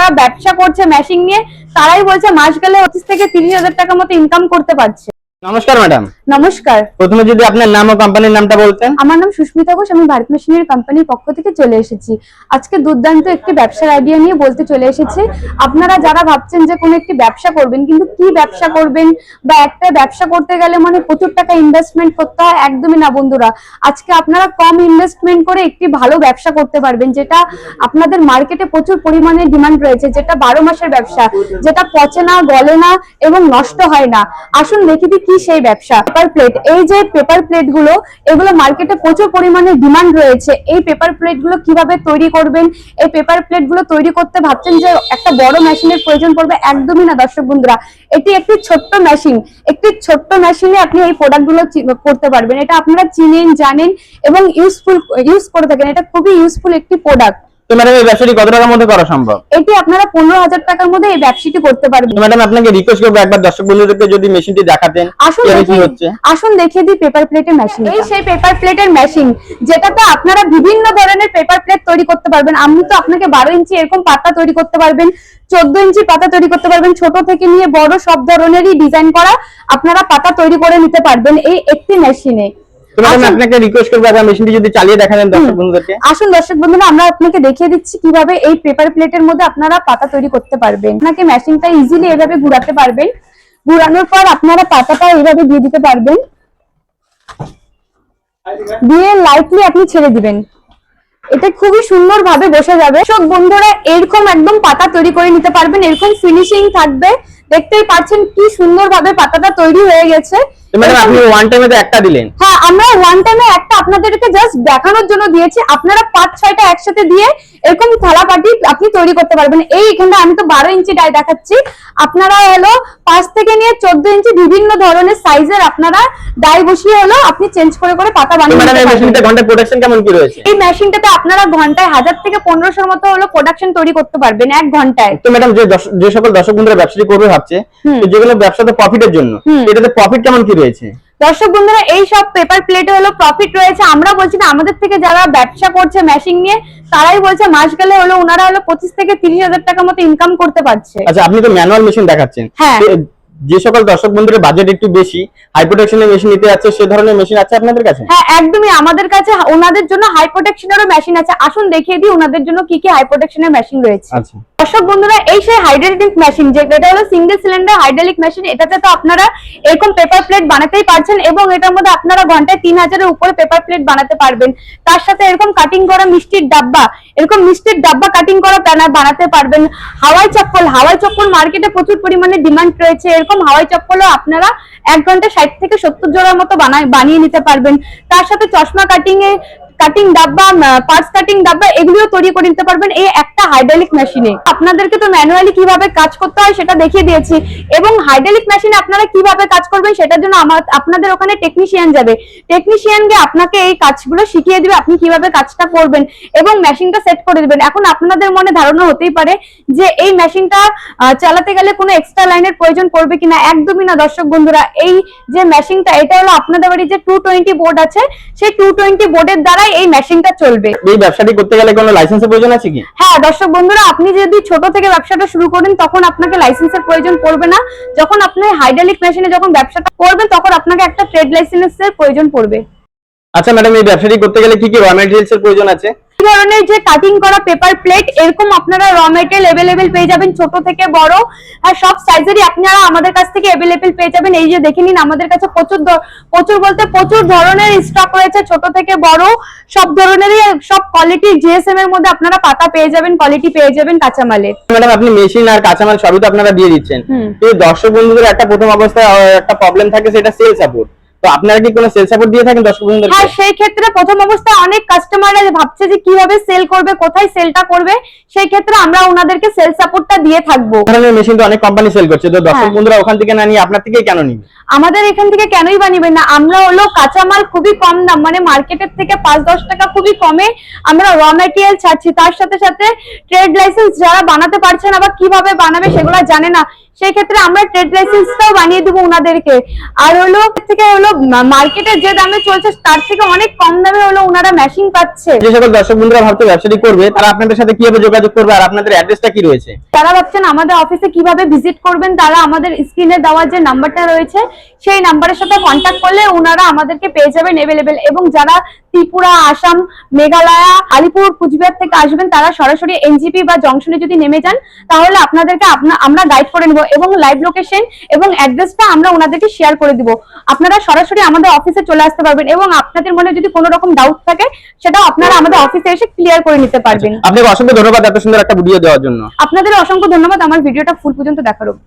যারা ব্যবসা করছে মেশিন নিয়ে তারাই বলছে মাস গেলে 25 থেকে 30,000 টাকার মতো ইনকাম করতে পারছে। নমস্কার ম্যাডাম। নমস্কার। প্রথমে যদি আপনার নাম ও কোম্পানির নামটা বলতেন। আমার নাম সুস্মিতা ঘোষ, আমি ভারত মেশিনারি কোম্পানির পক্ষ থেকে চলে এসেছি। আজকে দুর্দান্ত একটি ব্যবসার আইডিয়া নিয়ে বলতে চলে এসেছি। আপনারা যারা ভাবছেন যে কোনো একটি ব্যবসা করবেন কিন্তু কি ব্যবসা করবেন বা একটা ব্যবসা করতে গেলে মানে প্রচুর টাকা ইনভেস্টমেন্ট করতে হয়, একদমই না বন্ধুরা। আজকে আপনারা কম ইনভেস্টমেন্ট করে একটি ভালো ব্যবসা করতে পারবেন, যেটা আপনাদের মার্কেটে প্রচুর পরিমাণে ডিমান্ড রয়েছে, যেটা 12 মাসের ব্যবসা, যেটা পচে না, গলে না এবং নষ্ট হয় না। আসুন দেখি দিই কি সেই ব্যবসা। পেপার প্লেট, এই যে পেপার প্লেট গুলো, এগুলো মার্কেটে প্রচুর পরিমাণে ডিমান্ড রয়েছে। এই পেপার প্লেট গুলো কিভাবে তৈরি করবেন, এই পেপার প্লেট গুলো তৈরি করতে ভাবছেন যে একটা বড় মেশিনের প্রয়োজন পড়বে, একদমই না দর্শক বন্ধুরা। এটি একটি ছোট্ট মেশিন, একটি ছোট্ট মেশিনে আপনি এই প্রোডাক্ট গুলো করতে পারবেন। এটা আপনারা চিনেন, জানেন এবং ইউজ করে থাকেন। এটা খুবই ইউজফুল একটি প্রোডাক্ট। তো ম্যাডাম এই ব্যবসাটি কত টাকার মধ্যে করা সম্ভব? এটি আপনারা 15,000 টাকার মধ্যে এই ব্যবসাটি করতে পারবেন। ম্যাডাম আপনাকে রিকোয়েস্ট করব একবার দর্শক বন্ধুদেরকে যদি মেশিনটি দেখাতেন কি হচ্ছে। আসুন দেখিয়ে দিই পেপার প্লেটের মেশিন। এই সেই পেপার প্লেটের মেশিন যেটাতে আপনারা বিভিন্ন ধরনের পেপার প্লেট তৈরি করতে পারবেন। আমি তো আপনাকে 12 ইঞ্চি এরকম পাতা তৈরি করতে পারবেন, 14 ইঞ্চি পাতা তৈরি করতে পারবেন, ছোট থেকে নিয়ে বড় সব ধরনেরই ডিজাইন করা আপনারা পাতা তৈরি করে নিতে পারবেন এই একটি মেশিনে। তো ম্যাডাম আপনাকে রিকোয়েস্ট করব আপনারা মেশিনটি যদি চালিয়ে দেখাবেন দর্শক বন্ধুদেরকে। আসুন দর্শক বন্ধুরা, আমরা আপনাকে দেখিয়ে দিচ্ছি কিভাবে এই পেপার প্লেটের মধ্যে আপনারা পাতা তৈরি করতে পারবেন। আপনাকে মেশিনটা ইজিলি এভাবে ঘোরাতে পারবেন। ঘোরানোর পর আপনারা পাতাটা এইভাবে দিয়ে দিতে পারবেন, দিয়ে লাইটলি আপনি ছেড়ে দিবেন। এটা খুবই সুন্দর ভাবে বসে যাবে। সব বন্ধুরা এরকম একদম পাতা তৈরি করে নিতে পারবেন, এরকম ফিনিশিং থাকবে। দেখতেই পাচ্ছেন কি সুন্দর ভাবে পাতাটা তৈরি হয়ে গেছে। ম্যাডাম আপনি ওয়ান টাইমে তো একটা দিলেন। হ্যাঁ, আমরা ওয়ান টাইমে একটা আপনাদেরকে জাস্ট দেখানোর জন্য দিয়েছি। আপনারা 5-6টা একসাথে দিয়ে এরকম থালাবাটি আপনি তৈরি করতে পারবেন। এই এখানে আমি তো 12 ইঞ্চি ডাই দেখাচ্ছি, আপনারা হলো 5 থেকে নিয়ে 14 ইঞ্চি বিভিন্ন ধরনের সাইজের আপনারা ডাই বসিয়ে হলো আপনি চেঞ্জ করে করে পাতা বানিয়ে নিতে পারবেন। এই মেশিনটা ঘন্টায় প্রোডাকশন কেমন কি রয়েছে? এই মেশিনটাতে আপনারা ঘন্টায় 1000 থেকে 1500 মতো হলো প্রোডাকশন তৈরি করতে পারবেন 1 ঘন্টায়। তো ম্যাডাম যে সকল দর্শক বন্ধুরা ব্যবসাটি করবে ভাবছে, তো যেগুলো ব্যবসাতে প্রফিটের জন্য, এটাতে প্রফিট কেমন কি রয়েছে? দর্শক বন্ধুরা এই সব পেপার প্লেটে হলো প্রফিট রয়েছে। আমরা বলছি না, আমাদের থেকে যারা ব্যবসা করছে মেশিন নিয়ে তারাই বলছে মাস গেলে হলো ওনারা হলো 25 থেকে 30,000 টাকার মতো ইনকাম করতে পারছে। আচ্ছা, আপনি তো ম্যানুয়াল মেশিন দেখাচ্ছেন। হ্যাঁ, যে সকল দর্শক বন্ধুদের বাজেট একটু বেশি, হাই প্রোটেকশনের মেশিন নিতে যাচ্ছে, সে ধরনের মেশিন আছে আপনাদের কাছে? হ্যাঁ একদমই, আমাদের কাছে ওনাদের জন্য হাই প্রোটেকশনেরও মেশিন আছে। আসুন দেখিয়ে দিই ওনাদের জন্য কি কি হাই প্রোটেকশনের মেশিন রয়েছে। আচ্ছা দর্শক বন্ধুরা, এই সেই হাইড্রোলিক মেশিন, যেটা হলো সিঙ্গেল সিলিন্ডার হাইড্রোলিক মেশিন। এটাতে তো আপনারা এরকম পেপার প্লেট বানাতেই পারছেন এবং এটার মধ্যে আপনারা ঘন্টায় 3000-এর উপরে পেপার প্লেট বানাতে পারবেন। তার সাথে এরকম কাটিং করা মিষ্টির ডাব্বা, এরকম মিষ্টির ডাব্বা কাটিং করা বানাতে পারবেন। হাওয়াই চপ্পল মার্কেটে প্রচুর পরিমাণে ডিমান্ড রয়েছে। এরকম হাওয়াই চপ্পলও আপনারা 1 ঘন্টায় 60 থেকে 70 জোড়ার মতো বানিয়ে নিতে পারবেন। তার সাথে চশমা কাটিং ডাব্বা, পার্স কাটিং ডাব্বা, এগুলিও তৈরি করে নিতে পারবেন এই একটা হাইড্রোলিক মেশিনে। আপনাদেরকে তো ম্যানুয়ালি কিভাবে কাজ করতে হয় সেটা দেখিয়ে দিয়েছি, এবং হাইড্রোলিক মেশিনে আপনারা কিভাবে কাজ করবেন সেটার জন্য আপনাদের ওখানে টেকনিশিয়ান যাবে। টেকনিশিয়ান গিয়ে আপনাকে এই কাজগুলো শিখিয়ে দিবে, আপনি কিভাবে কাজটা করবেন এবং মেশিনটা সেট করে দিবেন। এখন আপনাদের মনে ধারণা হতেই পারে যে এই মেশিনটা চালাতে গেলে কোনো এক্সট্রা লাইনের প্রয়োজন পড়বে কিনা। একদমই না দর্শক বন্ধুরা, এই যে মেশিনটা এটা হলো আপনাদের বাড়ি যে 220 বোর্ড আছে, সেই 220 বোর্ডের দ্বারা এই মেশিনটা চলবে। এই ব্যবসাটি করতে গেলে কোনো লাইসেন্সের প্রয়োজন আছে কি? হ্যাঁ দর্শক বন্ধুরা, আপনি যদি ছোট থেকে ব্যবসাটা শুরু করেন তখন আপনাকে লাইসেন্সের প্রয়োজন পড়বে না। যখন আপনি হাইড্রোলিক মেশিনে যখন ব্যবসাটা করবেন তখন আপনাকে একটা ট্রেড লাইসেন্সের প্রয়োজন পড়বে। আচ্ছা ম্যাডাম, এই ব্যবসাটি করতে গেলে কি কি র ম্যাটেরিয়ালস এর প্রয়োজন আছে? এই ধরনের যে কাটিং করা পেপার প্লেট, এরকম আপনারা র ম্যাটেরিয়াল अवेलेबल পেয়ে যাবেন, ছোট থেকে বড় আর সব সাইজেরই আপনারা আমাদের কাছ থেকে अवेलेबल পেয়ে যাবেন। এই যে দেখে নিন, আমাদের কাছে প্রচুর ধরনের স্টক রয়েছে, ছোট থেকে বড় সব ধরনেরই, সব কোয়ালিটি জিএসএম এর মধ্যে আপনারা পাতা পেয়ে যাবেন, কোয়ালিটি পেয়ে যাবেন কাঁচামালের। ম্যাডাম আপনি মেশিন আর কাঁচামাল সবই তো আপনারা দিয়ে দিচ্ছেন, তো দর্শক বন্ধুদের একটা প্রথম অবস্থায় একটা প্রবলেম থাকে, সেটা সেল সাপোর্ট। তো আপনারা কি কোনো সেল সাপোর্ট দিয়ে থাকেন দর্শক বন্ধুদের? হ্যাঁ, সেই ক্ষেত্রে প্রথম অবস্থায় অনেক কাস্টমাররা ভাবছে যে কিভাবে সেল করবে, কোথায় সেলটা করবে, সেই ক্ষেত্রে আমরা ওনাদেরকে সেল সাপোর্টটা দিয়ে থাকবো। ধরনের মেশিন তো অনেক কোম্পানি সেল করছে, তো দর্শক বন্ধুরা ওখান থেকে না নিয়ে আপনার থেকে কেন নিবে? আমাদের এখান থেকে কেনই বা নিবেন না, আমরা হলো কাঁচামাল খুবই কম দাম, মানে মার্কেটের থেকে 5-10 টাকা খুবই কমে আমরা র ম্যাটেরিয়াল ছাড়ছি। তার সাথে সাথে ট্রেড লাইসেন্স যারা বানাতে পারছে না বা কিভাবে বানাবে সেগুলো জানে না, সেই ক্ষেত্রে আমরা ট্রেড লাইসেন্সটাও বানিয়ে দেবো ওনাদেরকে। আর হলো থেকে হলো মার্কেটে যে দামে চলছে তার থেকে অনেক কম দামে হলো ওনারা মেশিন পাচ্ছে। যে সকল দর্শক বন্ধুরা ভাবছে ব্যবসাটি করবে তারা আপনাদের সাথে কিভাবে যোগাযোগ করবে আর আপনাদের অ্যাড্রেসটা কি রয়েছে? যারা ভাবছেন আমাদের অফিসে কিভাবে ভিজিট করবেন, তারা আমাদের স্ক্রিনে দেওয়া যে নাম্বারটা রয়েছে সেই নাম্বারের সাথে কন্ট্যাক্ট করলে ওনারা আমাদেরকে পেয়ে যাবেন অ্যাভেলেবেল। এবং যারা ত্রিপুরা, আসাম, মেঘালয়, আলিপুর, কুচবিহার থেকে আসবেন তারা সরাসরি এনজিপি বা জংশনে যদি নেমে যান তাহলে আপনাদেরকে আমরা গাইড করে নেব এবং লাইভ লোকেশন এবং অ্যাড্রেসটা আমরা ওনাদেরকে শেয়ার করে দিব। আপনারা সরাসরি আমাদের অফিসে চলে আসতে পারবেন এবং আপনাদের মনে যদি কোনো রকম ডাউট থাকে সেটাও আপনারা আমাদের অফিসে এসে ক্লিয়ার করে নিতে পারবেন। আপনাকে অসংখ্য ধন্যবাদ এত সুন্দর একটা ভিডিও দেওয়ার জন্য। আপনাদের অসংখ্য ধন্যবাদ আমার ভিডিওটা ফুল পর্যন্ত দেখার জন্য।